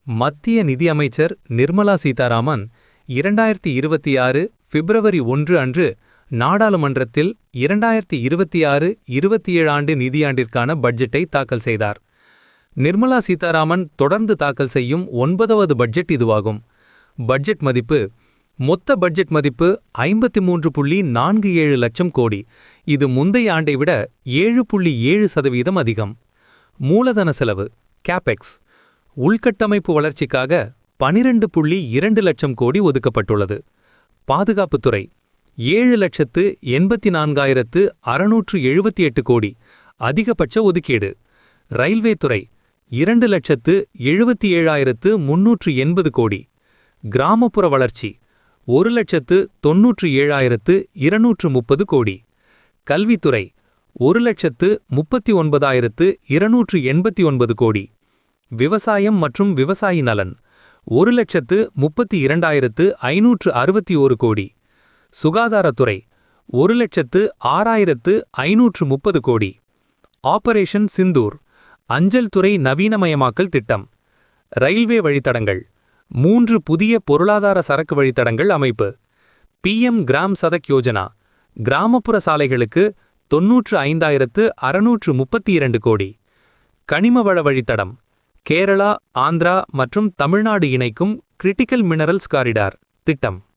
மத்திய நிதியமைச்சர் நிர்மலா சீதாராமன் 2026 பிப்ரவரி 1 அன்று நாடாளுமன்றத்தில் 2026-27 ஆண்டு நிதியாண்டிற்கான பட்ஜெட்டை தாக்கல் செய்தார். நிர்மலா சீதாராமன் தொடர்ந்து தாக்கல் செய்யும் 9வது பட்ஜெட் இதுவாகும். பட்ஜெட் மதிப்பு மொத்த பட்ஜெட் மதிப்பு 53.47 லட்சம் கோடி. இது முந்தைய ஆண்டை விட 7.7% அதிகம். மூலதன செலவு கேபெக்ஸ் உள்கட்டமைப்பு வளர்ச்சிக்காக 12.2 லட்சம் கோடி ஒதுக்கப்பட்டுள்ளது. பாதுகாப்புத்துறை 7,84,678 கோடி அதிகபட்ச ஒதுக்கீடு. ரயில்வே துறை 2,77,380 கோடி. கிராமப்புற வளர்ச்சி 1,97,230 கோடி. கல்வித்துறை 1,39,289 கோடி. விவசாயம் மற்றும் விவசாயி நலன் 1,32,561 கோடி. சுகாதாரத்துறை 1,06,530 கோடி. ஆபரேஷன் சிந்தூர் அஞ்சல் துறை நவீனமயமாக்கல் திட்டம். ரயில்வே வழித்தடங்கள் 3 புதிய பொருளாதார சரக்கு வழித்தடங்கள் அமைப்பு. PM கிராம் சதக் யோஜனா கிராமப்புற சாலைகளுக்கு 95,632 கோடி. கனிமவள வழித்தடம் கேரளா, ஆந்திரா மற்றும் தமிழ்நாடு இணைக்கும் கிரிட்டிக்கல் மினரல்ஸ் காரிடார் திட்டம்.